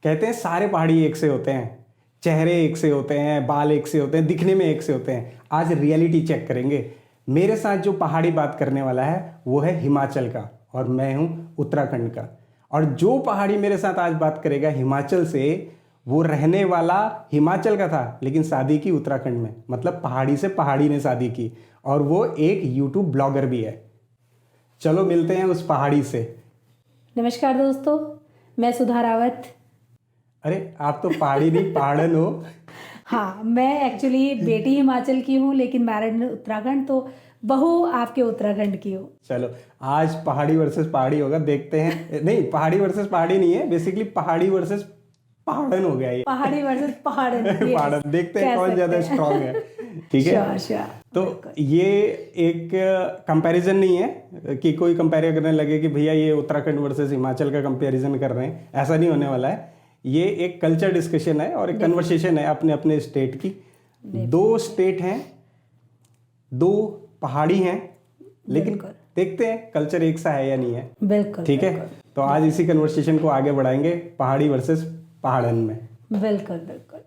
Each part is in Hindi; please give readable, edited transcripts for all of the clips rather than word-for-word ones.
कहते हैं सारे पहाड़ी एक से होते हैं, चेहरे एक से होते हैं, बाल एक से होते हैं, दिखने में एक से होते हैं। आज रियलिटी चेक करेंगे। मेरे साथ जो पहाड़ी बात करने वाला है वो है हिमाचल का और मैं हूँ उत्तराखंड का। और जो पहाड़ी मेरे साथ आज बात करेगा हिमाचल से, वो रहने वाला हिमाचल का था लेकिन शादी की उत्तराखंड में, मतलब पहाड़ी से पहाड़ी ने शादी की, और वो एक यूट्यूब ब्लॉगर भी है। चलो मिलते हैं उस पहाड़ी से। नमस्कार दोस्तों, मैं सुधा रावत। अरे आप तो पहाड़ी नहीं पहाड़न हो। हाँ, मैं एक्चुअली बेटी हिमाचल की हूँ लेकिन मैरिड उत्तराखंड, तो बहू आपके उत्तराखंड की हूँ। चलो आज पहाड़ी वर्सेस पहाड़ी होगा, देखते हैं। नहीं, पहाड़ी वर्सेस पहाड़ी नहीं है, बेसिकली पहाड़ी वर्सेस पहाड़न हो गया ये। पहाड़ी वर्सेस पहाड़न। पहाड़न, देखते हैं कौन ज्यादा स्ट्रांग है। ठीक है, श्योर। तो ये एक कंपैरिजन नहीं है कि कोई कंपेयर करने लगे कि भैया ये उत्तराखंड वर्सेस हिमाचल का कंपैरिजन कर रहे हैं, ऐसा नहीं होने वाला है। ये एक कल्चर डिस्कशन है और एक कन्वर्सेशन है अपने अपने स्टेट की। दो स्टेट हैं, दो पहाड़ी हैं, लेकिन देखते हैं कल्चर एक सा है या नहीं है। बिल्कुल, ठीक है, तो आज इसी कन्वर्सेशन को आगे बढ़ाएंगे पहाड़ी वर्सेस पहाड़न में। बिल्कुल बिल्कुल।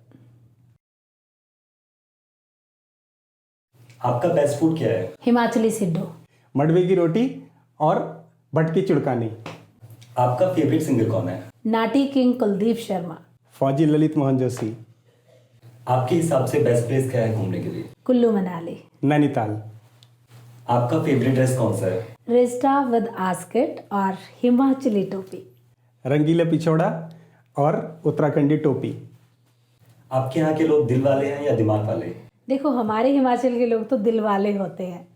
आपका बेस्ट फूड क्या है? हिमाचली सिड्डू। मडवे की रोटी और भटकी चुड़कानी। आपका फेवरेट सिंगर कौन है? नाटी किंग कुलदीप शर्मा। फौजी ललित मोहन जोशी। आपके हिसाब से बेस्ट प्लेस क्या है घूमने के लिए? कुल्लू मनाली। नैनीताल। आपका फेवरेट ड्रेस कौन सा है? रिस्टा विद आस्केट और हिमाचली टोपी। रंगीला पिछोड़ा और उत्तराखंडी टोपी। आपके यहाँ के लोग दिल वाले हैं या दिमाग वाले? देखो, हमारे हिमाचल के लोग तो दिल वाले होते हैं।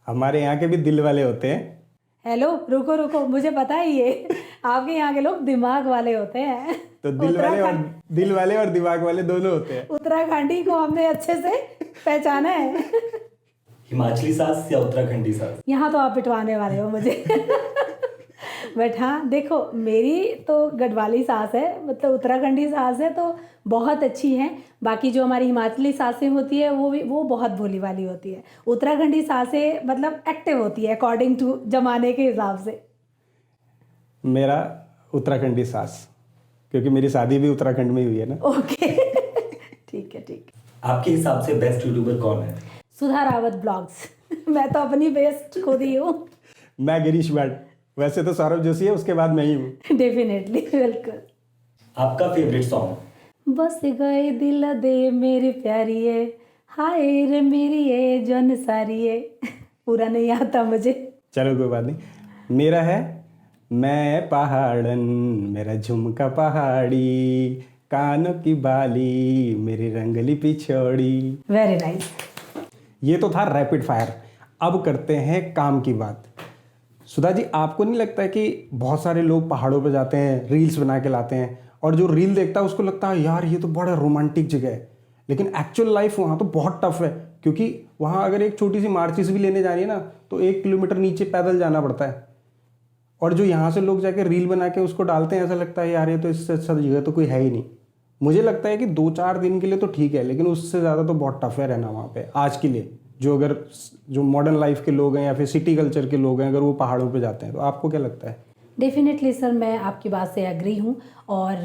हमारे यहाँ के भी दिल वाले होते हैं। हेलो, रुको, मुझे पता है ये आपके यहाँ के लोग दिमाग वाले होते हैं। तो दिल वाले और दिमाग वाले दोनों होते हैं। उत्तराखंडी को हमने अच्छे से पहचाना है। हिमाचली सास या उत्तराखंडी सास? यहाँ तो आप पिटवाने वाले हो मुझे। बट हाँ, देखो, मेरी तो गढ़वाली सास है, मतलब उत्तराखंडी सास है, तो बहुत अच्छी हैं। बाकी जो हमारी हिमाचली सासें होती है वो बहुत भोली वाली होती है। उत्तराखंडी सासें मतलब एक्टिव होती है अकॉर्डिंग टू जमाने के हिसाब से। मेरा उत्तराखंडी सास, क्योंकि मेरी शादी भी उत्तराखंड में ही हुई है ना। ओके। ठीक है। आपके हिसाब से बेस्ट यूट्यूबर कौन है? सुधा रावत ब्लॉग्स। मैं तो अपनी बेस्ट खुद ही हूँ। मैं गिरीश भट्ट, वैसे तो सौरभ जोशी है, उसके बाद मैं ही हूँ। डेफिनेटली, बिल्कुल। आपका फेवरेट सॉन्ग? बस गए दिल दे मेरी प्यारी है, हाय रे मेरी है जन सारी है। पूरा नहीं आता मुझे। चलो कोई बात नहीं। मेरा है मैं पहाड़न, मेरा झुमका पहाड़ी, कानों की बाली मेरी रंगली पिछोड़ी। Very nice. ये तो था रैपिड फायर। अब करते हैं काम की बात। सुधा जी, आपको नहीं लगता है कि बहुत सारे लोग पहाड़ों पर जाते हैं, रील्स बना के लाते हैं, और जो रील देखता है उसको लगता है यार ये तो बड़ा रोमांटिक जगह है, लेकिन एक्चुअल लाइफ वहाँ तो बहुत टफ है, क्योंकि वहाँ अगर एक छोटी सी मार्चिस भी लेने जानी है ना तो 1 किलोमीटर नीचे पैदल जाना पड़ता है। और जो यहाँ से लोग जाके रील बना के उसको डालते हैं, ऐसा लगता है यार ये तो इससे अच्छा जगह तो कोई है ही नहीं। मुझे लगता है कि 2-4 दिन के लिए तो ठीक है, लेकिन उससे ज़्यादा तो बहुत टफ है रहना वहाँ पे आज के लिए। जो मॉडर्न लाइफ के लोग हैं या फिर सिटी कल्चर के लोग हैं, अगर वो पहाड़ों पे जाते हैं, तो आपको क्या लगता है? डेफिनेटली सर, मैं आपकी बात से एग्री हूँ। और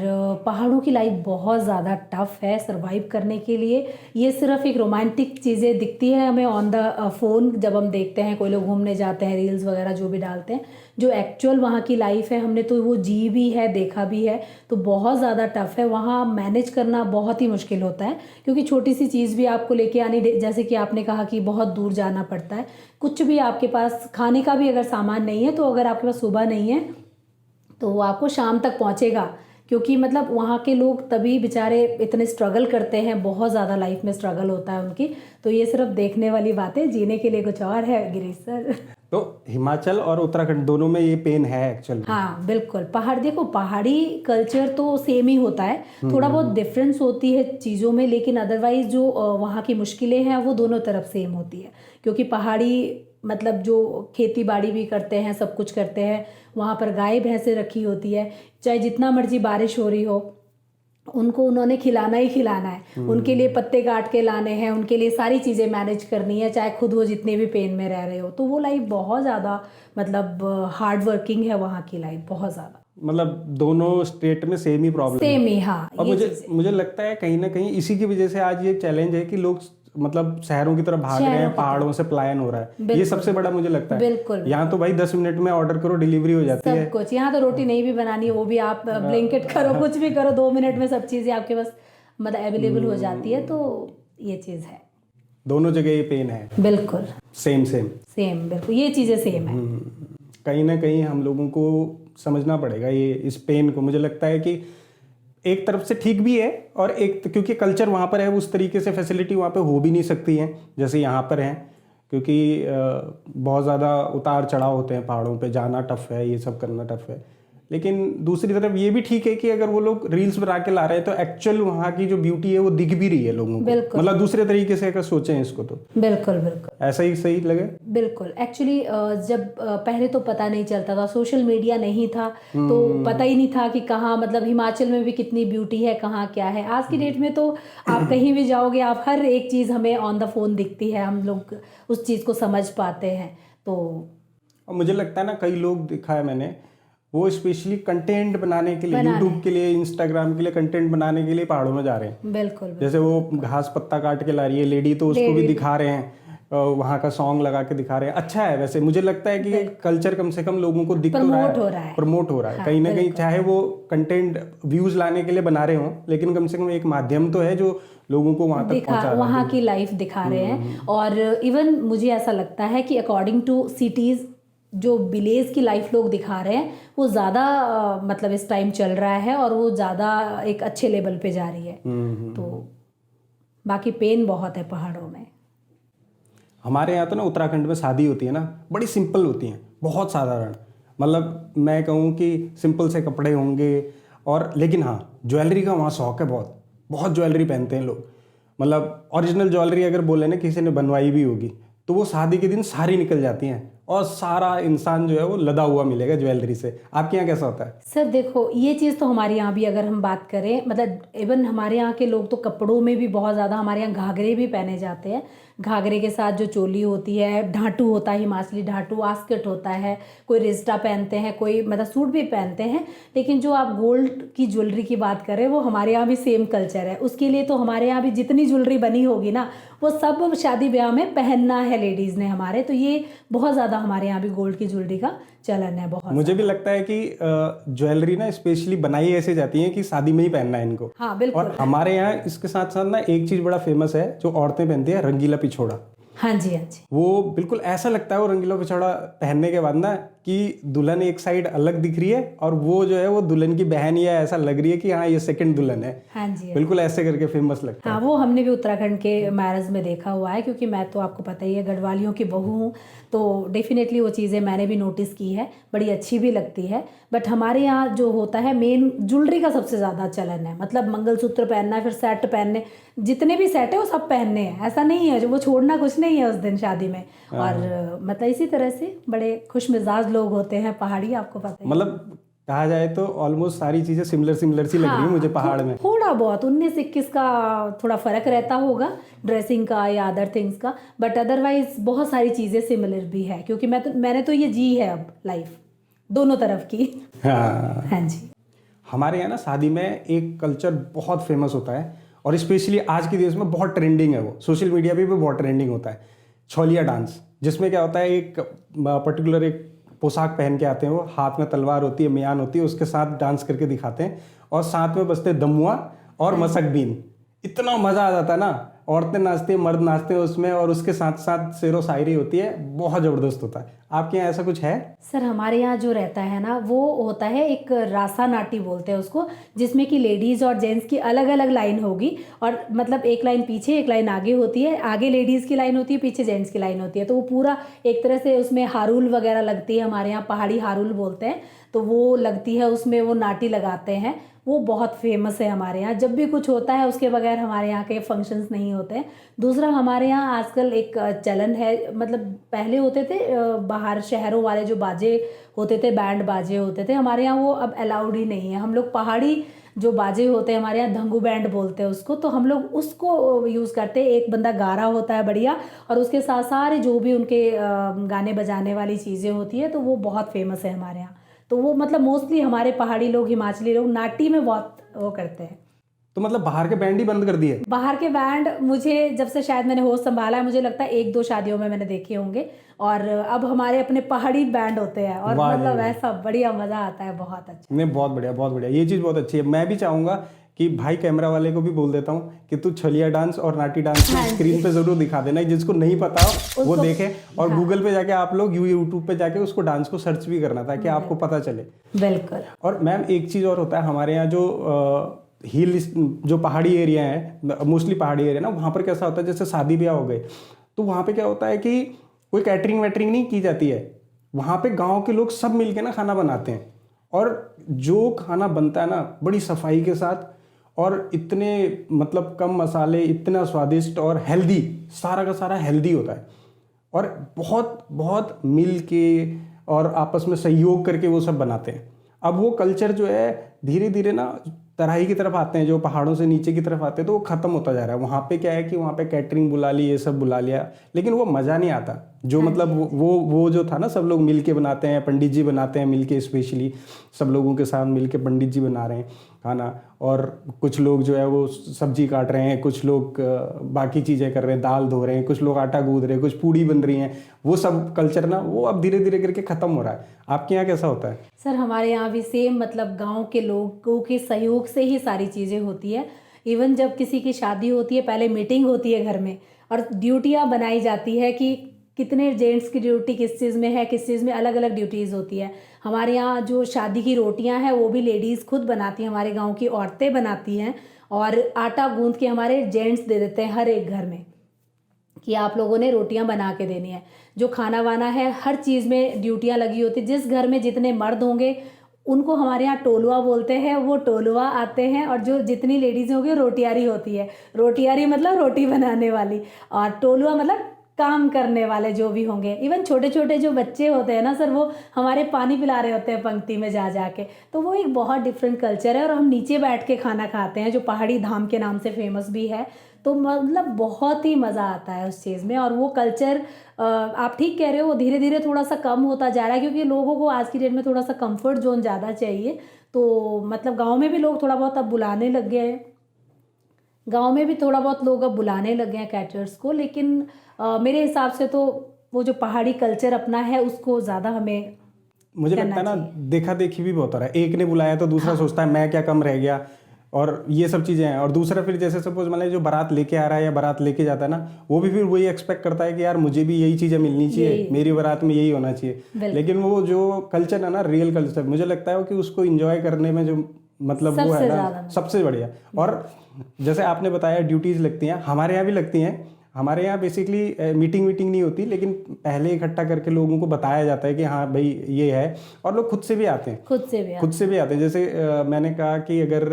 पहाड़ों की लाइफ बहुत ज़्यादा टफ है सरवाइव करने के लिए। ये सिर्फ एक रोमांटिक चीज़ें दिखती है हमें ऑन द फ़ोन, जब हम देखते हैं कोई लोग घूमने जाते हैं, रील्स वगैरह जो भी डालते हैं। जो एक्चुअल वहाँ की लाइफ है हमने तो वो जी भी है, देखा भी है, तो बहुत ज़्यादा टफ है। वहाँ मैनेज करना बहुत ही मुश्किल होता है, क्योंकि छोटी सी चीज़ भी आपको लेके आनी, जैसे कि आपने कहा कि बहुत दूर जाना पड़ता है। कुछ भी आपके पास खाने का भी अगर सामान नहीं है, तो अगर आपके पास सुबह नहीं है तो वो आपको शाम तक पहुँचेगा, क्योंकि मतलब वहाँ के लोग तभी बेचारे इतने स्ट्रगल करते हैं, बहुत ज़्यादा लाइफ में स्ट्रगल होता है उनकी। तो ये सिर्फ देखने वाली बातें, जीने के लिए कुछ और है गिरीश सर। तो हिमाचल और उत्तराखंड दोनों में ये पेन है एक्चुअली। हाँ बिल्कुल। देखो, पहाड़ी कल्चर तो सेम ही होता है, थोड़ा बहुत डिफरेंस होती है चीज़ों में, लेकिन अदरवाइज जो वहाँ की मुश्किलें हैं वो दोनों तरफ सेम होती है। क्योंकि पहाड़ी मतलब जो खेती बाड़ी भी करते हैं, सब कुछ करते हैं, वहाँ पर गाय भैंसें रखी होती है, चाहे जितना मर्जी बारिश हो रही हो, उनको उन्होंने खिलाना ही खिलाना है। उनके लिए पत्ते काट के लाने हैं, उनके लिए सारी चीज़ें मैनेज करनी है, चाहे खुद वो जितने भी पेन में रह रहे हो। तो वो लाइफ बहुत ज़्यादा मतलब हार्ड वर्किंग है, वहाँ की लाइफ बहुत ज़्यादा। मतलब दोनों स्टेट में सेम ही प्रॉब्लम है। सेम ही, हाँ। और ये मुझे चीज़ें। मुझे लगता है कहीं ना कहीं इसी की वजह से आज ये चैलेंज है कि लोग मतलब शहरों की तरफ भाग रहे शहरों हैं, की पहाड़ों से पलायन हो रहा है। ये बिल्कुल, सबसे बड़ा मुझे लगता है। बिल्कुल, यहाँ तो भाई 10 मिनट में ऑर्डर करो, डिलीवरी हो जाती है। सब कुछ यहाँ तो रोटी नहीं भी बनानी है वो भी आप ब्लिंकिट करो, कुछ भी करो, 2 मिनट में सब चीज़ें आपके पास मतलब अवेलेबल हो जाती है। तो ये चीज़ है। दोनों जगह ये पेन है। बिल्कुल सेम सेम। सेम, बिल्कुल ये चीज़ें सेम है। कहीं ना कहीं हम लोगों को समझना पड़ेगा ये इस पेन को। मुझे लगता है कि एक तरफ से ठीक भी है और एक क्योंकि कल्चर वहाँ पर है, उस तरीके से फैसिलिटी वहाँ पे हो भी नहीं सकती है जैसे यहाँ पर है, क्योंकि बहुत ज़्यादा उतार चढ़ाव होते हैं पहाड़ों पे, जाना टफ है, ये सब करना टफ है। लेकिन दूसरी तरफ ये भी ठीक है कि अगर वो लोग रील्स बना के ला रहे हैं तो एक्चुअल वहाँ की जो ब्यूटी है वो दिख भी रही है लोगों को। बिल्कुल। मतलब दूसरे तरीके से अगर सोचें इसको तो बिल्कुल बिल्कुल ऐसा ही सही लगे। बिल्कुल। एक्चुअली जब पहले तो पता नहीं चलता था, सोशल मीडिया नहीं था, तो पता ही नहीं था कि कहाँ मतलब हिमाचल में भी कितनी ब्यूटी है, कहाँ क्या है। आज की डेट में तो आप कहीं भी जाओगे, आप हर एक चीज़ हमें ऑन द फोन दिखती है, हम लोग उस चीज़ को समझ पाते हैं। तो और मुझे लगता है ना, कई लोग देखा है मैंने, वो स्पेशली कंटेंट बनाने के लिए, यूट्यूब के लिए, इंस्टाग्राम के लिए कंटेंट बनाने के लिए पहाड़ों में जा रहे हैं। बिल्कुल जैसे वो घास पत्ता काट के ला रही है लेडी, तो उसको भी दिखा रहे हैं, वहाँ का सॉन्ग लगा के दिखा रहे हैं। अच्छा है वैसे, मुझे लगता है कि कल्चर कम से कम लोगों को दिख तो रहा है, प्रमोट हो रहा है कहीं ना कहीं। चाहे वो कंटेंट व्यूज लाने के लिए बना रहे हों, लेकिन कम से कम एक माध्यम तो है जो लोगों को वहाँ तक पहुँचा, वहाँ की लाइफ दिखा रहे हैं। और इवन मुझे ऐसा लगता है कि अकॉर्डिंग टू सिटीज़ जो विलेज की लाइफ लोग दिखा रहे हैं वो ज़्यादा मतलब इस टाइम चल रहा है और वो ज़्यादा एक अच्छे लेवल पे जा रही है। तो बाकी पेन बहुत है पहाड़ों में। हमारे यहाँ तो ना उत्तराखंड में शादी होती है ना, बड़ी सिंपल होती हैं, बहुत साधारण। मतलब मैं कहूँ कि सिंपल से कपड़े होंगे और, लेकिन हाँ ज्वेलरी का वहाँ शौक है, बहुत बहुत ज्वेलरी पहनते हैं लोग। मतलब ओरिजिनल ज्वेलरी अगर बोले ना किसी ने बनवाई भी होगी तो वो शादी के दिन सारी निकल जाती हैं और सारा इंसान जो है वो लदा हुआ मिलेगा ज्वेलरी से। आपके यहाँ कैसा होता है? सर देखो, ये चीज़ तो हमारे यहाँ भी अगर हम बात करें, मतलब इवन हमारे यहाँ के लोग तो कपड़ों में भी बहुत ज़्यादा, हमारे यहाँ घाघरे भी पहने जाते हैं। घाघरे के साथ जो चोली होती है, ढाटू होता है, हिमाचली ढाटू, आस्कट होता है, कोई रिस्टा पहनते हैं, कोई मतलब सूट भी पहनते हैं। लेकिन जो आप गोल्ड की ज्वेलरी की बात करें, वो हमारे यहाँ भी सेम कल्चर है। उसके लिए तो हमारे यहाँ भी जितनी ज्वेलरी बनी होगी ना, वो सब शादी ब्याह में पहनना है लेडीज़ ने हमारे। तो ये बहुत ज़्यादा हमारे यहाँ भी गोल्ड की ज्वेलरी का चलन है बहुत। मुझे भी लगता है कि ज्वेलरी ना स्पेशली बनाई ऐसे जाती है कि शादी में ही पहनना है इनको। हाँ बिल्कुल। और हमारे यहाँ इसके साथ साथ ना एक चीज़ बड़ा फेमस है जो औरतें पहनती है, रंगीला पिछोड़ा। हाँ जी हाँ जी। वो बिल्कुल ऐसा लगता है वो रंगीला पिछोड़ा पहनने के बाद ना कि दुल्हन एक साइड अलग दिख रही है और वो जो है वो दुल्हन की बहन, या ऐसा लग रही है कि हाँ ये सेकंड दुल्हन है। हाँ जी। बिल्कुल ऐसे करके फेमस लगता है। हाँ, वो हमने भी उत्तराखंड के मैरिज में देखा हुआ है, क्योंकि मैं तो आपको पता ही है गढ़वालियों की बहू हूँ, तो डेफिनेटली वो चीज़ें मैंने भी नोटिस की है, बड़ी अच्छी भी लगती है। बट हमारे यहाँ जो होता है मेन ज्वेलरी का सबसे ज़्यादा चलन है। मतलब मंगलसूत्र पहनना है, फिर सेट पहनने, जितने भी सेट है वो सब पहनने हैं, ऐसा नहीं है वो छोड़ना कुछ नहीं है उस दिन शादी में। और मतलब इसी तरह से बड़े खुश मिजाज लोग होते हैं पहाड़ी, आपको पता है। मतलब कहा जाए तो ऑलमोस्ट सारी चीजें सिमिलर सी लग रही है मुझे पहाड़ में। थोड़ा बहुत 19-21 का थोड़ा फर्क रहता होगा ड्रेसिंग का या अदर थिंग्स का, बट अदरवाइज बहुत सारी चीजें सिमिलर भी है, क्योंकि मैंने तो ये जी है अब लाइफ दोनों तरफ की। हाँ हाँ जी। हमारे यहाँ ना शादी में एक कल्चर बहुत फेमस होता है और स्पेशली आज के देश में बहुत ट्रेंडिंग है, वो सोशल मीडिया पे भी बहुत ट्रेंडिंग होता है, छोलिया डांस। जिसमें क्या होता है, एक पर्टिकुलर एक पोशाक पहन के आते हैं, वो हाथ में तलवार होती है, मियान होती है, उसके साथ डांस करके दिखाते हैं और साथ में बजते दमुआ और मसक बीन। इतना मज़ा आ जाता है ना, औरतें नाचती हैं, मर्द नाचते हैं उसमें, और उसके साथ साथ शेरो शायरी होती है, बहुत ज़बरदस्त होता है। आपके यहाँ ऐसा कुछ है? सर हमारे यहाँ जो रहता है ना, वो होता है एक रासा नाटी बोलते हैं उसको, जिसमें कि लेडीज़ और जेंट्स की अलग अलग लाइन होगी, और मतलब एक लाइन पीछे एक लाइन आगे होती है, आगे लेडीज़ की लाइन होती है, पीछे जेंट्स की लाइन होती है। तो वो पूरा एक तरह से उसमें हारूल वगैरह लगती है, हमारे यहाँ पहाड़ी हारूल बोलते हैं, तो वो लगती है, उसमें वो नाटी लगाते हैं, वो बहुत फेमस है हमारे यहाँ। जब भी कुछ होता है उसके बगैर हमारे यहाँ के फंक्शंस नहीं होते हैं। दूसरा हमारे यहाँ आजकल एक चलन है, मतलब पहले होते थे बाहर शहरों वाले जो बाजे होते थे, बैंड बाजे होते थे, हमारे यहाँ वो अब अलाउड ही नहीं है। हम लोग पहाड़ी जो बाजे होते हैं, हमारे यहाँ धंगू बैंड बोलते हैं उसको, तो हम लोग उसको यूज़ करते हैं। एक बंदा गा रहा होता है बढ़िया, और उसके साथ सारे जो भी उनके गाने बजाने वाली चीज़ें होती है, तो वो बहुत फेमस है हमारे यहाँ। तो वो मतलब मोस्टली हमारे पहाड़ी लोग, हिमाचली लोग नाटी में बहुत वो करते हैं। तो मतलब बाहर के बैंड ही बंद कर दिए? बाहर के बैंड मुझे जब से शायद मैंने होश संभाला है, मुझे लगता है 1-2 शादियों में मैंने देखे होंगे, और अब हमारे अपने पहाड़ी बैंड होते हैं, और वाह मतलब जी। ऐसा बढ़िया मज़ा आता है, बहुत अच्छा। नहीं, बहुत बढ़िया, बहुत बढ़िया, ये चीज़ बहुत अच्छी है। मैं भी चाहूँगा कि भाई कैमरा वाले को भी बोल देता हूँ कि तू छलिया डांस और नाटी डांस हाँ को जी। स्क्रीन पे ज़रूर दिखा देना, जिसको नहीं पता हो वो उसको- देखे, और हाँ। गूगल पे जाके आप लोग यूट्यूब पे जाके उसको डांस को सर्च भी करना ताकि आपको पता चले। बिल्कुल। और मैम एक चीज़ और होता है हमारे यहाँ, जो हिल जो पहाड़ी एरिया है, मोस्टली पहाड़ी एरिया ना, वहाँ पर कैसा होता है, जैसे शादी ब्याह हो गए तो वहाँ पे क्या होता है कि कोई कैटरिंग वैटरिंग नहीं की जाती है। वहाँ पे गांव के लोग सब मिलके ना खाना बनाते हैं, और जो खाना बनता है ना बड़ी सफाई के साथ, और इतने मतलब कम मसाले, इतना स्वादिष्ट और हेल्दी, सारा का सारा हेल्दी होता है, और बहुत बहुत मिल के और आपस में सहयोग करके वो सब बनाते हैं। अब वो कल्चर जो है धीरे धीरे ना तराई की तरफ आते हैं, जो पहाड़ों से नीचे की तरफ आते हैं, तो वो ख़त्म होता जा रहा है। वहाँ पे क्या है कि वहाँ पे कैटरिंग बुला ली, ये सब बुला लिया, लेकिन वो मज़ा नहीं आता जो मतलब वो जो था ना, सब लोग मिल के बनाते हैं, पंडित जी बनाते हैं मिल के, स्पेशली सब लोगों के साथ मिल के पंडित जी बना रहे हैं खाना, और कुछ लोग जो है वो सब्जी काट रहे हैं, कुछ लोग बाकी चीज़ें कर रहे हैं, दाल धो रहे हैं, कुछ लोग आटा गूंद रहे हैं, कुछ पूड़ी बन रही हैं। वो सब कल्चर ना वो अब धीरे धीरे करके ख़त्म हो रहा है। आपके यहाँ कैसा होता है? सर हमारे यहाँ भी सेम, मतलब गांव के लोगों के सहयोग से ही सारी चीज़ें होती है। इवन जब किसी की शादी होती है, पहले मीटिंग होती है घर में, और ड्यूटियाँ बनाई जाती है कि कितने जेंट्स की ड्यूटी किस चीज़ में है, किस चीज़ में, अलग अलग ड्यूटीज़ होती है। हमारे यहाँ जो शादी की रोटियाँ हैं वो भी लेडीज़ खुद बनाती हैं, हमारे गाँव की औरतें बनाती हैं, और आटा गूंथ के हमारे जेंट्स दे देते हैं हर एक घर में कि आप लोगों ने रोटियां बना के देनी है। जो खाना वाना है, हर चीज़ में ड्यूटियां लगी होती है। जिस घर में जितने मर्द होंगे उनको हमारे यहाँ टोलुआ बोलते हैं, वो टोलुआ आते हैं, और जो जितनी लेडीज़ होंगी रोटियारी होती है। रोटियारी मतलब रोटी बनाने वाली, और टोलुआ मतलब काम करने वाले जो भी होंगे। इवन छोटे छोटे जो बच्चे होते हैं ना सर, वो हमारे पानी पिला रहे होते हैं पंक्ति में जा जाके। तो वो एक बहुत डिफरेंट कल्चर है, और हम नीचे बैठ के खाना खाते हैं, जो पहाड़ी धाम के नाम से फेमस भी है। तो मतलब बहुत ही मज़ा आता है उस चीज़ में। और वो कल्चर आप ठीक कह रहे हो, वो धीरे धीरे थोड़ा सा कम होता जा रहा है, क्योंकि लोगों को आज की डेट में थोड़ा सा कंफर्ट जोन ज़्यादा चाहिए। तो मतलब गांव में भी लोग थोड़ा बहुत अब बुलाने लग गए हैं, गांव में भी थोड़ा बहुत लोग अब बुलाने लग गए हैं कैटरर्स को। लेकिन मेरे हिसाब से तो वो जो पहाड़ी कल्चर अपना है उसको ज़्यादा हमें, मुझे लगता है ना, देखा देखी भी बहुत हो रहा है। एक ने बुलाया तो दूसरा सोचता है मैं क्या कम रह गया, और ये सब चीज़ें हैं। और दूसरा फिर जैसे सपोज मान लीजिए जो बारात लेके आ रहा है या बारात लेके जाता है ना, वो भी फिर वही एक्सपेक्ट करता है कि यार मुझे भी यही चीज़ें मिलनी चाहिए, मेरी बारात में यही होना चाहिए। लेकिन वो जो कल्चर है ना, रियल कल्चर, मुझे लगता है कि उसको इंजॉय करने में जो मतलब वो है ना, सबसे बढ़िया। और जैसे आपने बताया ड्यूटीज़ लगती हैं, हमारे यहाँ भी लगती हैं। हमारे यहाँ बेसिकली मीटिंग नहीं होती, लेकिन पहले इकट्ठा करके लोगों को बताया जाता है कि हाँ भाई ये है, और लोग खुद से भी आते हैं, खुद से भी आते हैं। जैसे मैंने कहा कि अगर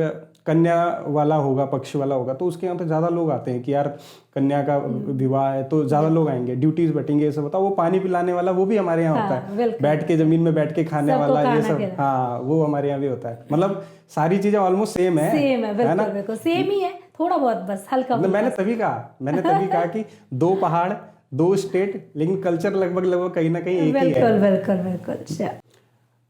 कन्या वाला होगा, पक्ष वाला होगा, तो उसके यहाँ तो ज़्यादा लोग आते हैं कि यार कन्या का विवाह है तो ज़्यादा लोग आएंगे, ड्यूटीज़ बैठेंगे, ये सब होता है। वो पानी पिलाने वाला वो भी हमारे यहाँ होता है, बैठ के ज़मीन में बैठ के खाने वाला, ये सब, हाँ वो हमारे यहाँ भी होता है। मतलब सारी चीज़ें ऑलमोस्ट सेम है ना, बिल्कुल सेम ही है, थोड़ा बहुत बस हल्का। मैंने तभी कहा कि 2 पहाड़ 2 स्टेट, लेकिन कल्चर लगभग कहीं ना कहीं एक ही है। बिल्कुल।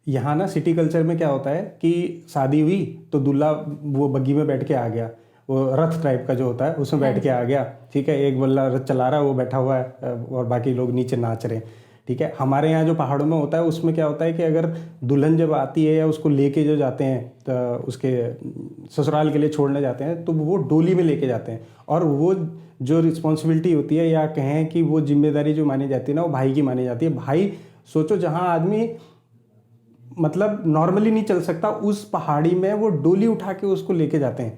यहाँ ना सिटी कल्चर में क्या होता है कि शादी हुई तो दूल्हा वो बग्गी में बैठ के आ गया, वो रथ टाइप का जो होता है उसमें बैठ के आ गया, ठीक है। एक बल्ला रथ चला रहा है, वो बैठा हुआ है, और बाकी लोग नीचे नाच रहे हैं, ठीक है। हमारे यहाँ जो पहाड़ों में होता है उसमें क्या होता है कि अगर दुल्हन जब आती है या उसको लेके जो जाते हैं तो उसके ससुराल के लिए छोड़ने जाते हैं, तो वो डोली में लेके जाते हैं। और वो जो रिस्पॉन्सिबिलिटी होती है, या कहें कि वो जिम्मेदारी जो मानी जाती है ना, वो भाई की मानी जाती है। भाई सोचो, जहाँ आदमी मतलब नॉर्मली नहीं चल सकता, उस पहाड़ी में वो डोली उठा के उसको लेके जाते हैं।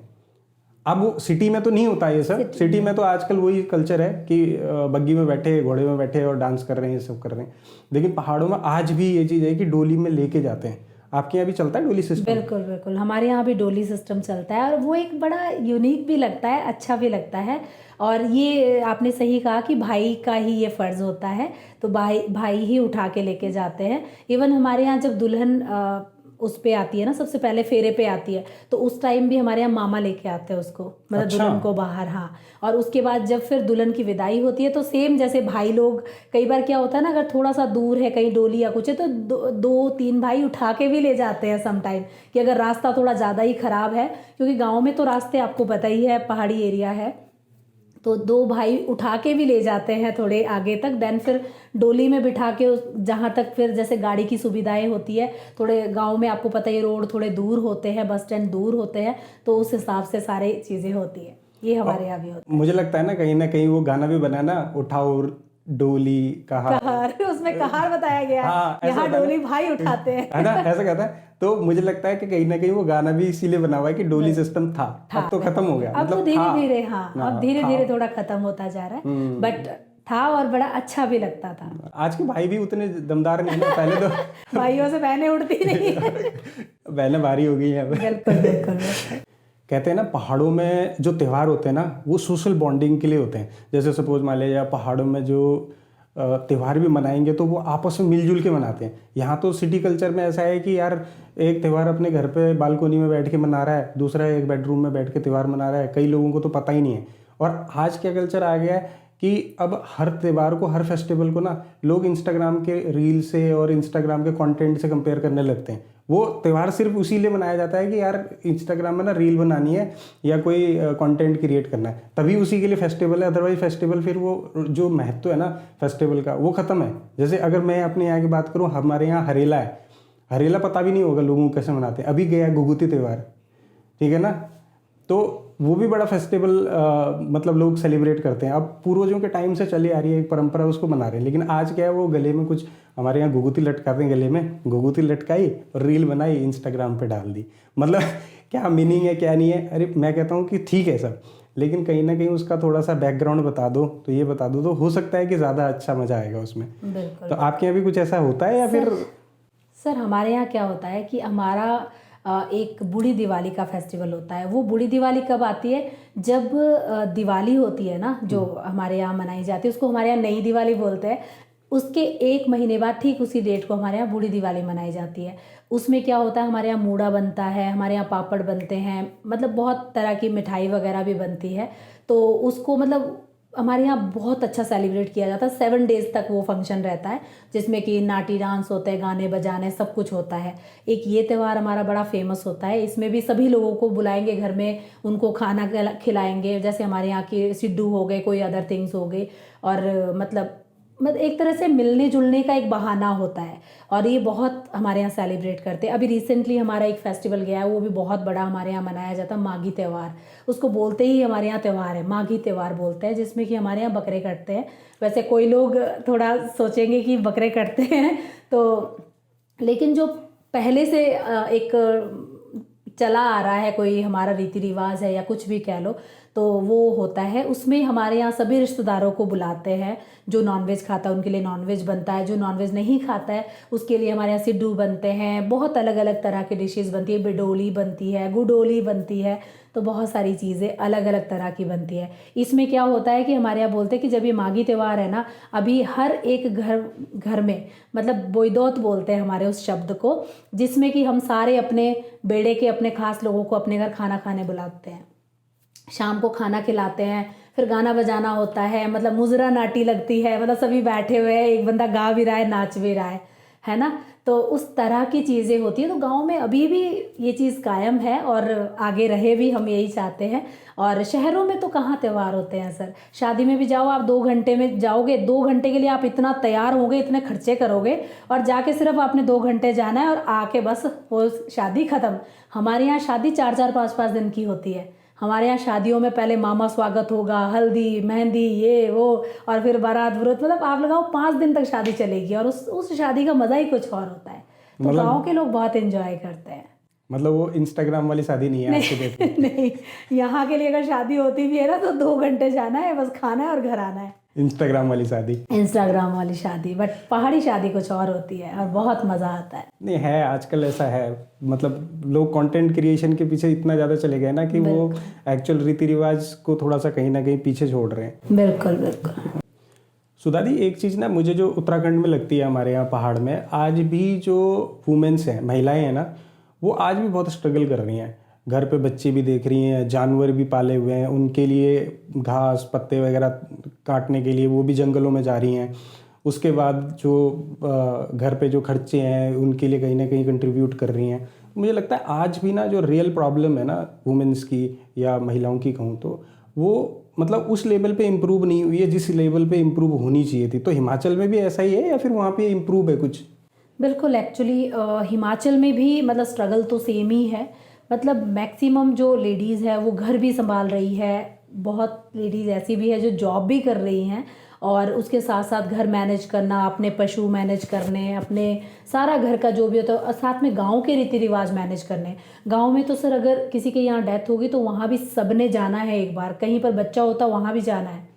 अब वो सिटी में तो नहीं होता ये सब, सिटी में तो आजकल वही कल्चर है कि बग्गी में बैठे, घोड़े में बैठे और डांस कर रहे हैं, ये सब कर रहे हैं। लेकिन पहाड़ों में आज भी ये चीज़ है कि डोली में लेके जाते हैं। आपके यहाँ भी चलता है डोली सिस्टम? बिल्कुल हमारे यहाँ भी डोली सिस्टम चलता है, और वो एक बड़ा यूनिक भी लगता है, अच्छा भी लगता है। और ये आपने सही कहा कि भाई का ही ये फ़र्ज़ होता है, तो भाई ही उठा के लेके जाते हैं। इवन हमारे यहाँ जब दुल्हन उस पे आती है ना, सबसे पहले फेरे पे आती है, तो उस टाइम भी हमारे यहाँ मामा लेके आते हैं उसको, मतलब अच्छा। दुल्हन को बाहर। हाँ, और उसके बाद जब फिर दुल्हन की विदाई होती है तो सेम जैसे भाई लोग, कई बार क्या होता है ना, अगर थोड़ा सा दूर है कहीं डोली या कुछ है तो दो तीन भाई उठा के भी ले जाते हैं सम टाइम, कि अगर रास्ता थोड़ा ज़्यादा ही ख़राब है, क्योंकि गाँव में तो रास्ते आपको पता ही है, पहाड़ी एरिया है, तो दो भाई उठा के भी ले जाते हैं थोड़े आगे तक, देन फिर डोली में बिठा के जहाँ तक फिर जैसे गाड़ी की सुविधाएं होती है, थोड़े गांव में आपको पता है रोड थोड़े दूर होते हैं, बस स्टैंड दूर होते हैं, तो उस हिसाब से सारी चीज़ें होती है। ये हमारे यहाँ भी होता मुझे लगता है ना कहीं वो गाना भी बना ना, उठाओ डोली है। कहार, उसमें कहार बताया गया है, हाँ, ऐसा यहाँ होता है डोली ना। भाई उठाते हैं। है ना, ऐसा कहता है। तो मुझे लगता है कि कहीं ना कहीं वो गाना भी इसीलिए बना हुआ है कि डोली सिस्टम था, अब तो खत्म हो गया, अब तो मतलब धीरे था। धीरे, हाँ, अब धीरे धीरे थोड़ा खत्म होता जा रहा है, बट था और बड़ा अच्छा भी लगता था। आज के भाई भी उतने दमदार नहीं है ना, पहले तो भाइयों से बहनें उड़ती नहीं है। बहनें भारी हो गई हैं अब। बिल्कुल बिल्कुल बिल्कुल। कहते हैं ना, पहाड़ों में जो त्यौहार होते हैं ना, वो सोशल बॉन्डिंग के लिए होते हैं। जैसे सपोज मान लीजिए पहाड़ों में जो त्यौहार भी मनाएंगे तो वो आपस में मिलजुल के मनाते हैं। यहाँ तो सिटी कल्चर में ऐसा है कि यार एक त्यौहार अपने घर पे बालकोनी में बैठ के मना रहा है, दूसरा एक बेडरूम में बैठ के त्यौहार मना रहा है, कई लोगों को तो पता ही नहीं है। और आज क्या कल्चर आ गया है कि अब हर त्यौहार को, हर फेस्टिवल को ना लोग इंस्टाग्राम के रील से और इंस्टाग्राम के कंटेंट से कंपेयर करने लगते हैं। वो त्यौहार सिर्फ उसी लिए मनाया जाता है कि यार इंस्टाग्राम में ना रील बनानी है या कोई कंटेंट क्रिएट करना है, तभी उसी के लिए फेस्टिवल है। अदरवाइज फेस्टिवल फिर वो जो महत्व है ना फेस्टिवल का, वो ख़त्म है। जैसे अगर मैं अपने यहाँ की बात करूँ, हमारे यहाँ हरेला है, हरेला पता भी नहीं होगा लोगों को कैसे मनाते हैं। अभी गया घुघुती त्यौहार, ठीक है ना, तो वो भी बड़ा फेस्टिवल मतलब लोग सेलिब्रेट करते हैं। अब पूर्वजों के टाइम से चली आ रही है एक परंपरा, उसको मना रहे हैं। लेकिन आज क्या है, वो गले में कुछ, हमारे यहाँ घुघुती लटकाते हैं, गले में घुघुती लटकाई और रील बनाई, इंस्टाग्राम पे डाल दी। मतलब क्या मीनिंग है क्या नहीं है। अरे मैं कहता हूँ कि ठीक है सब, लेकिन कहीं ना कहीं उसका थोड़ा सा बैकग्राउंड बता दो, तो ये बता दो, तो हो सकता है कि ज़्यादा अच्छा मज़ा आएगा उसमें। बिल्कुल। तो आपके यहाँ भी कुछ ऐसा होता है या फिर? सर हमारे यहाँ क्या होता है कि हमारा एक बूढ़ी दिवाली का फेस्टिवल होता है। वो बूढ़ी दिवाली कब आती है, जब दिवाली होती है ना, जो हमारे यहाँ मनाई जाती है, उसको हमारे यहाँ नई दिवाली बोलते हैं। उसके एक महीने बाद ठीक उसी डेट को हमारे यहाँ बूढ़ी दिवाली मनाई जाती है। उसमें क्या होता है, हमारे यहाँ मूड़ा बनता है, हमारे यहाँ पापड़ बनते हैं, मतलब बहुत तरह की मिठाई वगैरह भी बनती है। तो उसको मतलब हमारे यहाँ बहुत अच्छा सेलिब्रेट किया जाता है। 7 डेज तक वो फंक्शन रहता है, जिसमें कि नाटी डांस होते हैं, गाने बजाने, सब कुछ होता है। एक ये त्यौहार हमारा बड़ा फेमस होता है। इसमें भी सभी लोगों को बुलाएंगे घर में, उनको खाना खिलाएंगे। जैसे हमारे यहाँ के सिड्डू हो गए, कोई अदर थिंग्स हो गई, और मतलब एक तरह से मिलने जुलने का एक बहाना होता है। और ये बहुत हमारे यहाँ सेलिब्रेट करते हैं। अभी रिसेंटली हमारा एक फेस्टिवल गया है, वो भी बहुत बड़ा हमारे यहाँ मनाया जाता है, माघी त्यौहार। उसको बोलते ही हमारे यहाँ त्यौहार है, माघी त्यौहार बोलते हैं, जिसमें कि हमारे यहाँ बकरे कटते हैं। वैसे कोई लोग थोड़ा सोचेंगे कि बकरे कटते हैं तो, लेकिन जो पहले से एक चला आ रहा है, कोई हमारा रीति रिवाज है या कुछ भी कह लो, तो वो होता है। उसमें हमारे यहाँ सभी रिश्तेदारों को बुलाते हैं। जो नॉनवेज खाता है उनके लिए नॉनवेज बनता है, जो नॉनवेज नहीं खाता है उसके लिए हमारे यहाँ सिड्डू बनते हैं। बहुत अलग अलग तरह की डिशेस बनती है, बिडोली बनती है, गुडोली बनती है, तो बहुत सारी चीज़ें अलग अलग तरह की बनती है। इसमें क्या होता है कि हमारे यहाँ बोलते हैं कि जब ये माघी त्यौहार है ना, अभी हर एक घर में, मतलब बोईदौत बोलते हैं हमारे उस शब्द को, जिसमें कि हम सारे अपने बेड़े के अपने खास लोगों को अपने घर खाना खाने बुलाते हैं। शाम को खाना खिलाते हैं, फिर गाना बजाना होता है, मतलब मुजरा नाटी लगती है, मतलब सभी बैठे हुए हैं, एक बंदा गा भी रहा है, नाच भी रहा है ना। तो उस तरह की चीज़ें होती है। तो गांव में अभी भी ये चीज़ कायम है और आगे रहे भी, हम यही चाहते हैं। और शहरों में तो कहाँ त्यौहार होते हैं सर। शादी में भी जाओ आप, 2 घंटे में जाओगे, 2 घंटे के लिए आप इतना तैयार होगे, इतने खर्चे करोगे, और जाके सिर्फ आपने 2 घंटे जाना है और आके बस वो शादी ख़त्म। हमारे यहाँ शादी 4-4, 5-5 दिन की होती है। हमारे यहाँ शादियों में पहले मामा स्वागत होगा, हल्दी मेहंदी ये वो, और फिर बारात बुरात, मतलब आप लगाओ 5 दिन तक शादी चलेगी, और उस शादी का मज़ा ही कुछ और होता है। तो गाँव के लोग बहुत एंजॉय करते हैं। मतलब वो इंस्टाग्राम वाली शादी नहीं है आज के डेट में। नहीं, यहाँ के लिए अगर शादी होती भी है ना, तो 2 घंटे जाना है, बस खाना है और घर आना है। इंस्टाग्राम वाली शादी, इंस्टाग्राम वाली शादी। बट पहाड़ी शादी कुछ और होती है और बहुत मज़ा आता है। नहीं है, आजकल ऐसा है, मतलब लोग कंटेंट क्रिएशन के पीछे इतना ज़्यादा चले गए ना कि वो एक्चुअल रीति रिवाज को थोड़ा सा कहीं ना कहीं पीछे छोड़ रहे हैं। बिल्कुल बिल्कुल। सुधा दी, एक चीज़ ना मुझे जो उत्तराखंड में लगती है, हमारे यहाँ पहाड़ में आज भी जो वुमेन्स हैं, महिलाएं हैं ना, वो आज भी बहुत स्ट्रगल कर रही हैं। घर पे बच्चे भी देख रही हैं, जानवर भी पाले हुए हैं, उनके लिए घास पत्ते वगैरह काटने के लिए वो भी जंगलों में जा रही हैं। उसके बाद जो घर पे जो खर्चे हैं उनके लिए कहीं ना कहीं कंट्रीब्यूट कर रही हैं। मुझे लगता है आज भी ना जो रियल प्रॉब्लम है ना वुमेन्स की या महिलाओं की कहूँ तो वो मतलब उस लेवल पे इम्प्रूव नहीं हुई है जिस लेवल पे इम्प्रूव होनी चाहिए थी। तो हिमाचल में भी ऐसा ही है या फिर वहाँ पे इम्प्रूव है कुछ? बिल्कुल, एक्चुअली हिमाचल में भी मतलब स्ट्रगल तो सेम ही है। मतलब मैक्सिमम जो लेडीज़ है वो घर भी संभाल रही है, बहुत लेडीज़ ऐसी भी है जो जॉब भी कर रही हैं और उसके साथ साथ घर मैनेज करना, अपने पशु मैनेज करने, अपने सारा घर का जो भी होता है और साथ में गांव के रीति रिवाज मैनेज करने। गांव में तो सर अगर किसी के यहाँ डेथ होगी तो वहाँ भी सबने जाना है, एक बार कहीं पर बच्चा होता वहाँ भी जाना है,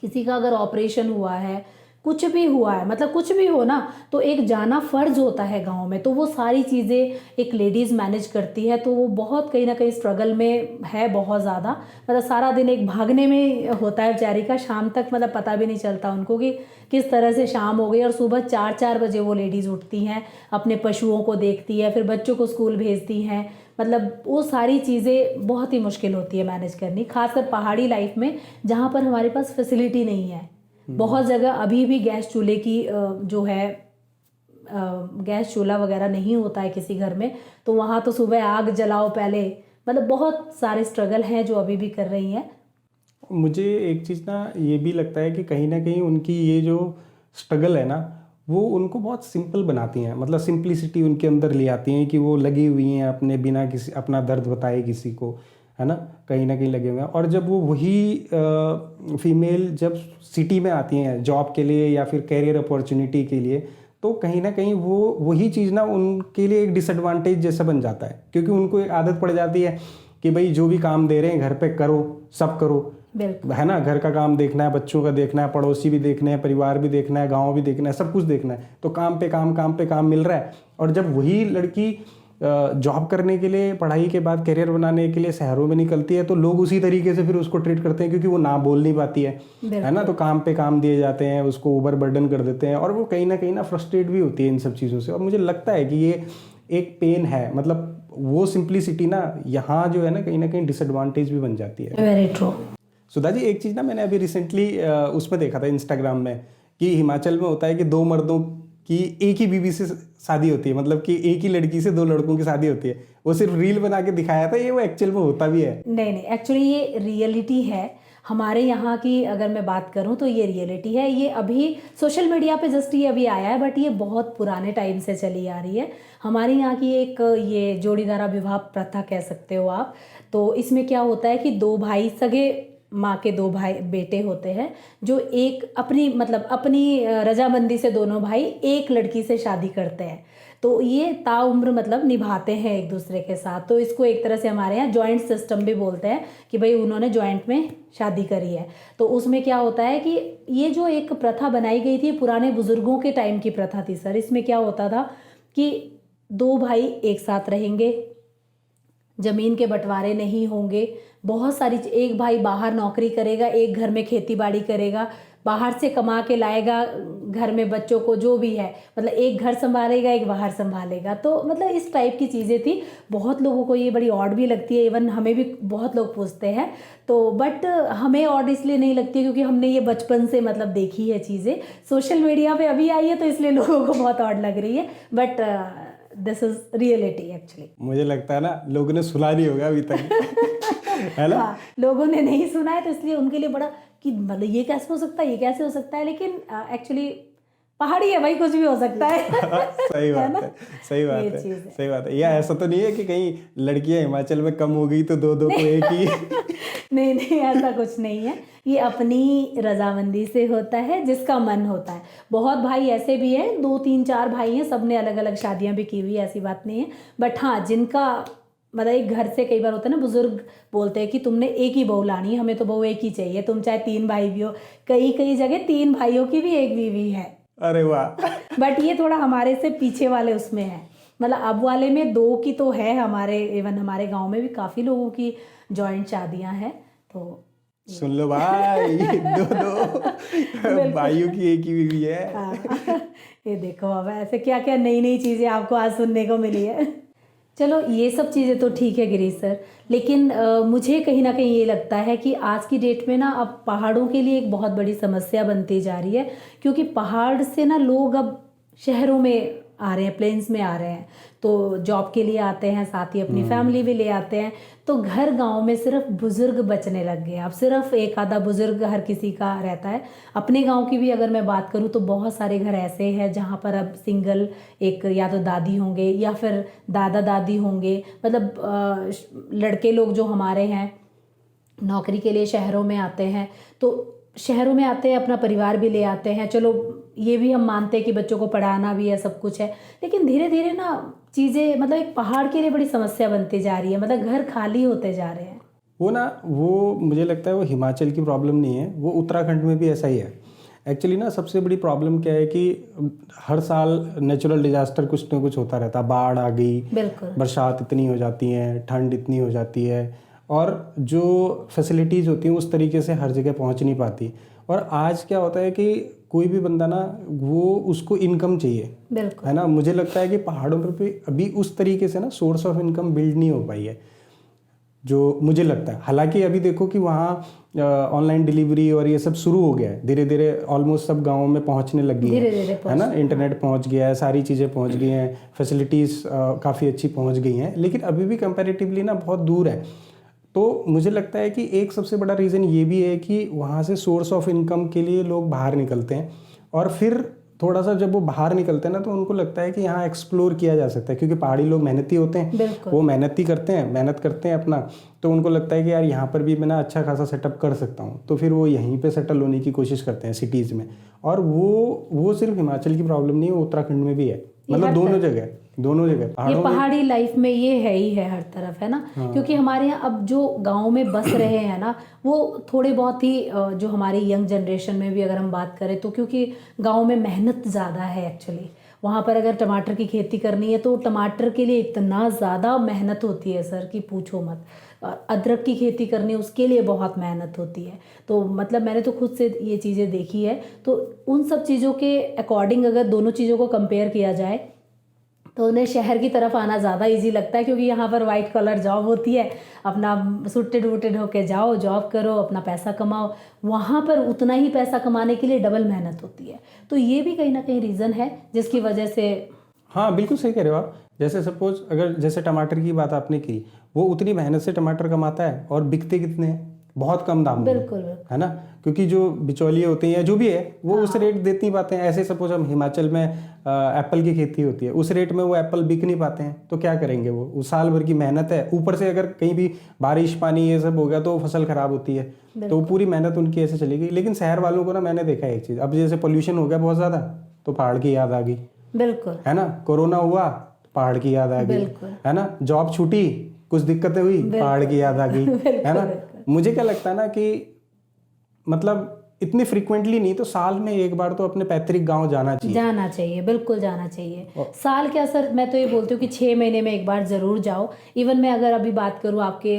किसी का अगर ऑपरेशन हुआ है, कुछ भी हुआ है, मतलब कुछ भी हो ना तो एक जाना फ़र्ज होता है गांव में। तो वो सारी चीज़ें एक लेडीज़ मैनेज करती है, तो वो बहुत कहीं ना कहीं स्ट्रगल में है, बहुत ज़्यादा। मतलब सारा दिन एक भागने में होता है बेचारी का, शाम तक मतलब पता भी नहीं चलता उनको कि किस तरह से शाम हो गई। और सुबह 4-4 बजे वो लेडीज़ उठती हैं, अपने पशुओं को देखती है, फिर बच्चों को स्कूल भेजती हैं। मतलब वो सारी चीज़ें बहुत ही मुश्किल होती है मैनेज करनी, खासकर पहाड़ी लाइफ में जहाँ पर हमारे पास फैसिलिटी नहीं है। बहुत जगह अभी भी गैस चूल्हे की जो है गैस चूल्हा वगैरह नहीं होता है किसी घर में, तो वहाँ तो सुबह आग जलाओ पहले। मतलब बहुत सारे स्ट्रगल हैं जो अभी भी कर रही हैं। मुझे एक चीज़ ना ये भी लगता है कि कहीं ना कहीं उनकी ये जो स्ट्रगल है ना वो उनको बहुत सिंपल बनाती हैं। मतलब सिंप्लिसिटी उनके अंदर ले आती हैं कि वो लगी हुई हैं अपने बिना किसी अपना दर्द बताए किसी को, है ना, कहीं ना कहीं लगे हुए हैं। और जब वो वही फीमेल जब सिटी में आती हैं जॉब के लिए या फिर कैरियर अपॉर्चुनिटी के लिए, तो कहीं ना कहीं वो वही चीज़ ना उनके लिए एक डिसएडवांटेज जैसा बन जाता है, क्योंकि उनको एक आदत पड़ जाती है कि भाई जो भी काम दे रहे हैं घर पे करो, सब करो, है ना, घर का काम देखना है, बच्चों का देखना है, पड़ोसी भी देखने हैं, परिवार भी देखना है, गांव भी देखना है, सब कुछ देखना है। तो काम पे काम, काम पे काम मिल रहा है। और जब वही लड़की जॉब करने के लिए, पढ़ाई के बाद करियर बनाने के लिए शहरों में निकलती है, तो लोग उसी तरीके से फिर उसको ट्रीट करते हैं, क्योंकि वो ना बोल नहीं पाती है ना, तो काम पे काम दिए जाते हैं, उसको ओवर बर्डन कर देते हैं और वो कहीं ना फ्रस्ट्रेट भी होती है इन सब चीज़ों से। और मुझे लगता है कि ये एक पेन है, मतलब वो सिंप्लिसिटी ना यहाँ जो है ना कहीं डिसएडवांटेज भी बन जाती है। Very true. सुधा जी, एक चीज़ ना मैंने अभी रिसेंटली उसमें देखा था इंस्टाग्राम में कि हिमाचल में होता है कि 2 मर्दों की एक ही बीवी से शादी होती है, मतलब कि एक ही लड़की से 2 लड़कों की शादी होती है। वो सिर्फ रील बना के दिखाया था, ये वो एक्चुअल में होता भी है? नहीं, एक्चुअली ये रियलिटी है। हमारे यहाँ की अगर मैं बात करूँ तो ये रियलिटी है। ये अभी सोशल मीडिया पे जस्ट ये अभी आया है, बट ये बहुत पुराने टाइम से चली आ रही है। हमारे यहाँ की एक ये जोड़ीदारा विवाह प्रथा कह सकते हो आप। तो इसमें क्या होता है कि 2 भाई, सगे माँ के 2 भाई बेटे होते हैं, जो एक अपनी रजामंदी से दोनों भाई एक लड़की से शादी करते हैं। तो ये ताउम्र मतलब निभाते हैं एक दूसरे के साथ। तो इसको एक तरह से हमारे यहाँ जॉइंट सिस्टम भी बोलते हैं कि भाई उन्होंने जॉइंट में शादी करी है। तो उसमें क्या होता है कि ये जो एक प्रथा बनाई गई थी, पुराने बुजुर्गों के टाइम की प्रथा थी सर। इसमें क्या होता था कि 2 भाई एक साथ रहेंगे, ज़मीन के बंटवारे नहीं होंगे, बहुत सारी, एक भाई बाहर नौकरी करेगा, एक घर में खेती बाड़ी करेगा, बाहर से कमा के लाएगा, घर में बच्चों को जो भी है, मतलब एक घर संभालेगा, एक बाहर संभालेगा। तो मतलब इस टाइप की चीज़ें थी। बहुत लोगों को ये बड़ी ऑड भी लगती है, इवन हमें भी बहुत लोग पूछते हैं। तो बट हमें ऑड इसलिए नहीं लगती क्योंकि हमने ये बचपन से मतलब देखी है चीज़ें। सोशल मीडिया पे अभी आई है तो इसलिए लोगों को बहुत ऑड लग रही है, but this is reality actually. मुझे लगता है ना लोगों ने सुना नहीं होगा अभी तक है ना? हाँ, लोगों ने नहीं सुना है तो इसलिए उनके लिए बड़ा कि मतलब ये कैसे हो सकता है, ये कैसे हो सकता है। लेकिन एक्चुअली पहाड़ी है भाई, कुछ भी हो सकता है। सही बात है, सही बात है, सही बात है। या ऐसा तो नहीं है कि कहीं लड़कियां हिमाचल में कम हो गई तो 2 को एक ही नहीं, ऐसा कुछ नहीं है। ये अपनी रजामंदी से होता है, जिसका मन होता है। बहुत भाई ऐसे भी हैं, 2, 3, 4 भाई हैं, सब ने अलग अलग शादियां भी की हुई है, ऐसी बात नहीं है। बट हाँ, जिनका मतलब एक घर से कई बार होता है ना, बुजुर्ग बोलते हैं कि तुमने एक ही बहू लानी है, हमें तो बहू एक ही चाहिए, तुम चाहे 3 भाई भी हो। कई जगह 3 भाइयों की भी एक बीवी है। अरे वाह। बट ये थोड़ा हमारे से पीछे वाले उसमें है। मतलब अब वाले में 2 की तो है, हमारे इवन हमारे गांव में भी काफ़ी लोगों की जॉइंट शादियां हैं। तो सुन लो भाई, 2 भाइयों की एक ही बीवी है। हाँ। ये देखो अब ऐसे क्या क्या नई नई चीज़ें आपको आज सुनने को मिली है। चलो ये सब चीज़ें तो ठीक है गिरीश सर, लेकिन मुझे कहीं ना कहीं ये लगता है कि आज की डेट में ना अब पहाड़ों के लिए एक बहुत बड़ी समस्या बनती जा रही है, क्योंकि पहाड़ से ना लोग अब शहरों में आ रहे हैं, प्लेन्स में आ रहे हैं, तो जॉब के लिए आते हैं, साथ ही अपनी फैमिली भी ले आते हैं। तो घर गांव में सिर्फ बुजुर्ग बचने लग गए। अब सिर्फ एक आधा बुजुर्ग हर किसी का रहता है। अपने गांव की भी अगर मैं बात करूं तो बहुत सारे घर ऐसे हैं जहां पर अब सिंगल एक या तो दादी होंगे या फिर दादा दादी होंगे, मतलब लड़के लोग जो हमारे हैं नौकरी के लिए शहरों में आते हैं, तो शहरों में आते हैं, अपना परिवार भी ले आते हैं। चलो ये भी हम मानते हैं कि बच्चों को पढ़ाना भी है, सब कुछ है, लेकिन धीरे धीरे ना चीज़ें मतलब एक पहाड़ के लिए बड़ी समस्या बनती जा रही है, मतलब घर खाली होते जा रहे हैं। वो मुझे लगता है वो हिमाचल की प्रॉब्लम नहीं है, वो उत्तराखंड में भी ऐसा ही है। एक्चुअली ना सबसे बड़ी प्रॉब्लम क्या है कि हर साल नेचुरल डिजास्टर कुछ ना कुछ होता रहता, बाढ़ आ गई, बिल्कुल, बरसात इतनी हो जाती है, ठंड इतनी हो जाती है, और जो फैसिलिटीज़ होती हैं उस तरीके से हर जगह पहुंच नहीं पाती। और आज क्या होता है कि कोई भी बंदा ना वो उसको इनकम चाहिए, बिल्कुल, है ना। मुझे लगता है कि पहाड़ों पर भी अभी उस तरीके से ना सोर्स ऑफ इनकम बिल्ड नहीं हो पाई है, जो मुझे लगता है। हालांकि अभी देखो कि वहाँ ऑनलाइन डिलीवरी और ये सब शुरू हो गया है, धीरे धीरे ऑलमोस्ट सब गाँवों में पहुँचने लग गई है ना। इंटरनेट पहुँच गया है, सारी चीज़ें पहुँच गई हैं, फैसिलिटीज़ काफ़ी अच्छी पहुँच गई हैं, लेकिन अभी भी कंपैरेटिवली ना बहुत दूर है। तो मुझे लगता है कि एक सबसे बड़ा रीज़न ये भी है कि वहाँ से सोर्स ऑफ इनकम के लिए लोग बाहर निकलते हैं, और फिर थोड़ा सा जब वो बाहर निकलते हैं ना तो उनको लगता है कि यहाँ एक्सप्लोर किया जा सकता है, क्योंकि पहाड़ी लोग मेहनती होते हैं, वो मेहनत करते हैं अपना, तो उनको लगता है कि यार यहाँ पर भी मैं ना अच्छा खासा सेटअप कर सकता हूँ, तो फिर वो यहीं पे सेटल होने की कोशिश करते हैं सिटीज़ में। और वो सिर्फ हिमाचल की प्रॉब्लम नहीं है, वो उत्तराखंड में भी है, मतलब दोनों जगह ये पहाड़ी लाइफ में ये है ही है हर तरफ, है ना। हाँ। क्योंकि हमारे यहाँ अब जो गांव में बस रहे हैं ना, वो थोड़े बहुत ही जो हमारी यंग जनरेशन में भी अगर हम बात करें तो, क्योंकि गांव में मेहनत ज़्यादा है एक्चुअली। वहाँ पर अगर टमाटर की खेती करनी है तो टमाटर के लिए इतना ज़्यादा मेहनत होती है सर कि पूछो मत। अदरक की खेती करनी है उसके लिए बहुत मेहनत होती है। तो मतलब मैंने तो खुद से ये चीज़ें देखी है। तो उन सब चीज़ों के अकॉर्डिंग अगर दोनों चीज़ों को कंपेयर किया जाए तो उन्हें शहर की तरफ आना ज़्यादा इजी लगता है, क्योंकि यहाँ पर वाइट कॉलर जॉब होती है, अपना सुटेड वुटेड होके जाओ, जॉब करो, अपना पैसा कमाओ। वहाँ पर उतना ही पैसा कमाने के लिए डबल मेहनत होती है। तो ये भी कहीं ना कहीं रीज़न है जिसकी वजह से। हाँ बिल्कुल सही कह रहे हो आप। जैसे सपोज अगर जैसे टमाटर की बात आपने की, वो उतनी मेहनत से टमाटर कमाता है और बिकते कितने हैं, बहुत कम दाम में, बिल्कुल, है ना, क्योंकि जो बिचौलिए होते हैं या जो भी है वो उस रेट देती नहीं पाते हैं। ऐसे सपोज हम हिमाचल में एप्पल की खेती होती है, उस रेट में वो एप्पल बिक नहीं पाते हैं, तो क्या करेंगे, वो साल भर की मेहनत है, ऊपर से अगर कहीं भी बारिश पानी ये सब हो गया तो फसल खराब होती है, तो पूरी मेहनत उनकी ऐसे चली गई। लेकिन शहर वालों को ना मैंने देखा है एक चीज़, अब जैसे पोल्यूशन हो गया बहुत ज़्यादा तो पहाड़ की याद आ गई, बिल्कुल, है ना, कोरोना हुआ पहाड़ की याद आ गई, है ना, जॉब छूटी, कुछ दिक्कतें हुई, पहाड़ की याद आ गई, है ना। मुझे क्या लगता है ना कि मतलब इतनी फ्रीक्वेंटली नहीं तो साल में एक बार तो अपने पैतृक गांव जाना चाहिए, बिल्कुल जाना चाहिए। साल क्या सर, मैं तो ये बोलती हूँ कि 6 महीने में एक बार ज़रूर जाओ। इवन मैं अगर अभी बात करूँ आपके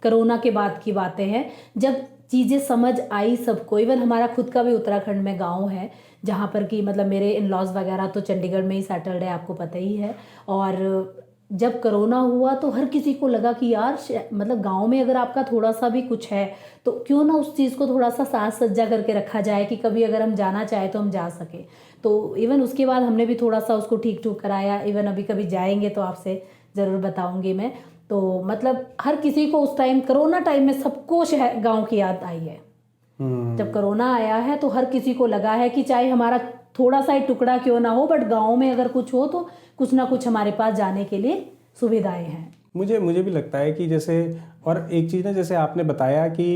कोरोना के बाद की बातें हैं, जब चीज़ें समझ आई सबको, इवन हमारा खुद का भी उत्तराखंड में गाँव है जहाँ पर कि मतलब मेरे इन लॉज वगैरह तो चंडीगढ़ में ही सेटल्ड है, आपको पता ही है। और जब कोरोना हुआ तो हर किसी को लगा कि यार मतलब गांव में अगर आपका थोड़ा सा भी कुछ है तो क्यों ना उस चीज़ को थोड़ा सा साज सज्जा करके रखा जाए कि कभी अगर हम जाना चाहे तो हम जा सके। तो इवन उसके बाद हमने भी थोड़ा सा उसको ठीक ठूक कराया। इवन अभी कभी जाएंगे तो आपसे ज़रूर बताऊंगी मैं। तो मतलब हर किसी को उस टाइम कोरोना टाइम में सबको गाँव की याद आई है। जब कोरोना आया है तो हर किसी को लगा है कि चाहे हमारा थोड़ा सा ही टुकड़ा क्यों ना हो, बट गाँव में अगर कुछ हो तो कुछ ना कुछ हमारे पास जाने के लिए सुविधाएं हैं। मुझे भी लगता है कि जैसे, और एक चीज़ ना जैसे आपने बताया कि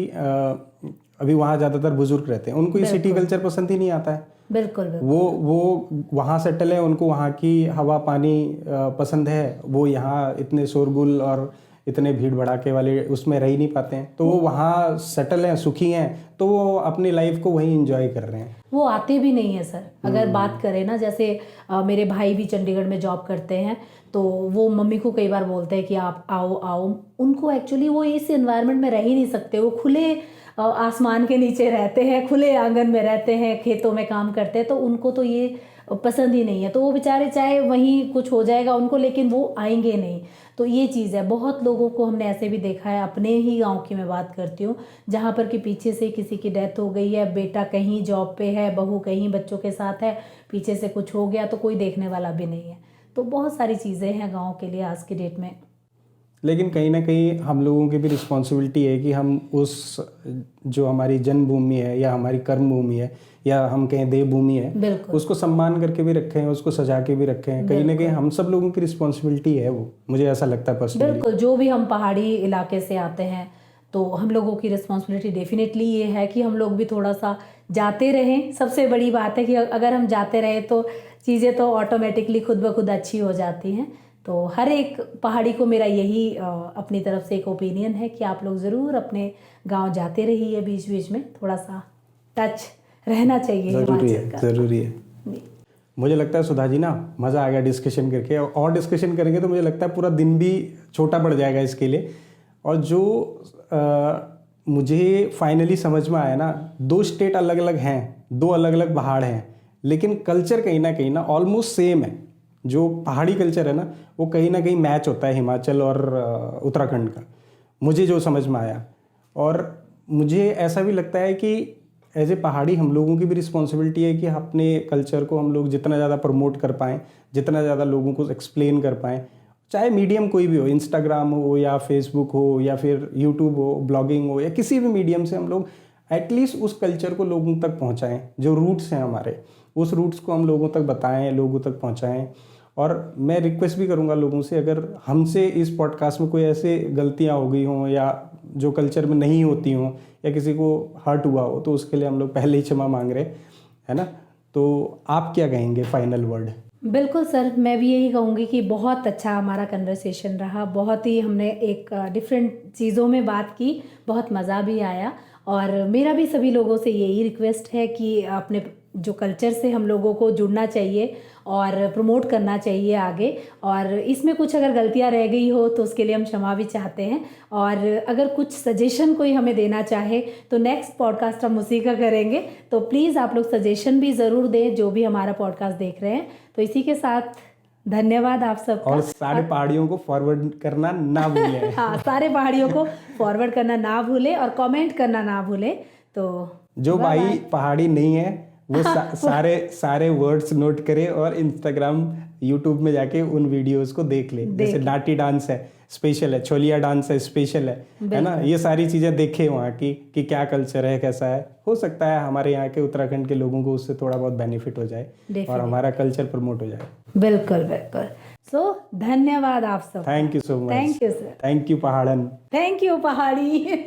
अभी वहाँ ज़्यादातर बुजुर्ग रहते हैं, उनको ये सिटी कल्चर पसंद ही नहीं आता है। बिल्कुल, वो वहाँ सेटल है, उनको वहाँ की हवा पानी पसंद है, वो यहाँ इतने शोरगुल और इतने भीड़ भड़ाके वाले उसमें रह ही नहीं पाते हैं, तो वो वहाँ सेटल हैं, सुखी हैं, तो वो अपनी लाइफ को वहीं एंजॉय कर रहे हैं। वो आते भी नहीं है सर। अगर बात करें ना, जैसे मेरे भाई भी चंडीगढ़ में जॉब करते हैं, तो वो मम्मी को कई बार बोलते हैं कि आप आओ। उनको एक्चुअली वो इस एनवायरनमेंट में रह ही नहीं सकते। वो खुले आसमान के नीचे रहते हैं, खुले आंगन में रहते हैं, खेतों में काम करते हैं, तो उनको तो ये पसंद ही नहीं है। तो वो बेचारे चाहे वहीं कुछ हो जाएगा उनको, लेकिन वो आएंगे नहीं। तो ये चीज़ है। बहुत लोगों को हमने ऐसे भी देखा है, अपने ही गांव की मैं बात करती हूँ, जहाँ पर कि पीछे से किसी की डेथ हो गई है, बेटा कहीं जॉब पे है, बहू कहीं बच्चों के साथ है, पीछे से कुछ हो गया तो कोई देखने वाला भी नहीं है। तो बहुत सारी चीज़ें हैं गाँव के लिए आज की डेट में। लेकिन कहीं ना कहीं हम लोगों की भी रिस्पॉन्सिबिलिटी है कि हम उस जो हमारी जन्मभूमि है या हमारी कर्म भूमि है या हम कहें देवभूमि है, बिल्कुल उसको सम्मान करके भी रखें, उसको सजा के भी रखें। कहीं ना कहीं हम सब लोगों की रिस्पॉन्सिबिलिटी है वो, मुझे ऐसा लगता है पर्सनली। बिल्कुल। जो भी हम पहाड़ी इलाके से आते हैं तो हम लोगों की रिस्पॉन्सिबिलिटी डेफिनेटली ये है कि हम लोग भी थोड़ा सा जाते रहें। सबसे बड़ी बात है कि अगर हम जाते रहें तो चीज़ें तो ऑटोमेटिकली खुद ब खुद अच्छी हो जाती हैं। तो हर एक पहाड़ी को मेरा यही अपनी तरफ से एक ओपिनियन है कि आप लोग ज़रूर अपने गांव जाते रहिए, बीच बीच में थोड़ा सा टच रहना चाहिए। ज़रूरी हिमाचल का। है, ज़रूरी है। जी। मुझे लगता है सुधा जी ना, मज़ा आ गया डिस्कशन करके, और डिस्कशन करेंगे तो मुझे लगता है पूरा दिन भी छोटा पड़ जाएगा इसके लिए। और जो मुझे फाइनली समझ में आया ना, 2 स्टेट अलग अलग हैं, 2 अलग अलग पहाड़ हैं, लेकिन कल्चर कहीं ना ऑलमोस्ट सेम है। जो पहाड़ी कल्चर है ना, वो कहीं ना कहीं मैच होता है हिमाचल और उत्तराखंड का, मुझे जो समझ में आया। और मुझे ऐसा भी लगता है कि एज ए पहाड़ी हम लोगों की भी रिस्पॉन्सिबिलिटी है कि अपने कल्चर को हम लोग जितना ज़्यादा प्रमोट कर पाएँ, जितना ज़्यादा लोगों को एक्सप्लेन कर पाएँ, चाहे मीडियम कोई भी हो, इंस्टाग्राम हो या फेसबुक हो या फिर यूट्यूब हो, ब्लॉगिंग हो, या किसी भी मीडियम से हम लोग एटलीस्ट उस कल्चर को लोगों तक पहुंचाएं। जो रूट्स हैं हमारे, उस रूट्स को हम लोगों तक बताएं, लोगों तक पहुंचाएं। और मैं रिक्वेस्ट भी करूंगा लोगों से, अगर हमसे इस पॉडकास्ट में कोई ऐसे गलतियां हो गई हों या जो कल्चर में नहीं होती हों या किसी को हर्ट हुआ हो, तो उसके लिए हम लोग पहले ही क्षमा मांग रहे है ना। तो आप क्या कहेंगे फाइनल वर्ड? बिल्कुल सर, मैं भी यही कहूँगी कि बहुत अच्छा हमारा कन्वर्सेशन रहा। बहुत ही हमने एक डिफरेंट चीज़ों में बात की, बहुत मज़ा भी आया। और मेरा भी सभी लोगों से यही रिक्वेस्ट है कि अपने जो कल्चर से हम लोगों को जुड़ना चाहिए और प्रमोट करना चाहिए आगे। और इसमें कुछ अगर गलतियां रह गई हो तो उसके लिए हम क्षमा भी चाहते हैं। और अगर कुछ सजेशन कोई हमें देना चाहे तो नेक्स्ट पॉडकास्ट हम उसी का करेंगे। तो प्लीज़ आप लोग सजेशन भी ज़रूर दें, जो भी हमारा पॉडकास्ट देख रहे हैं। तो इसी के साथ धन्यवाद आप सबका। और सारे पहाड़ियों को फॉरवर्ड करना ना भूलें। हाँ, सारे पहाड़ियों को फॉरवर्ड करना ना भूलें और कमेंट करना ना भूलें। तो जो भाई पहाड़ी नहीं है वो सारे वर्ड्स नोट करे और इंस्टाग्राम यूट्यूब में जाके उन वीडियोस को देख ले। जैसे नाटी डांस है स्पेशल है, छोलिया डांस है स्पेशल है ना। ये सारी चीज़ें देखे वहाँ की कि क्या कल्चर है, कैसा है। हो सकता है हमारे यहाँ के उत्तराखंड के लोगों को उससे थोड़ा बहुत बेनिफिट हो जाए और हमारा कल्चर प्रमोट हो जाए। बिल्कुल बिल्कुल। सो धन्यवाद आप सब। Thank you so much. Thank you sir. Thank you पहाड़न। थैंक यू पहाड़ी।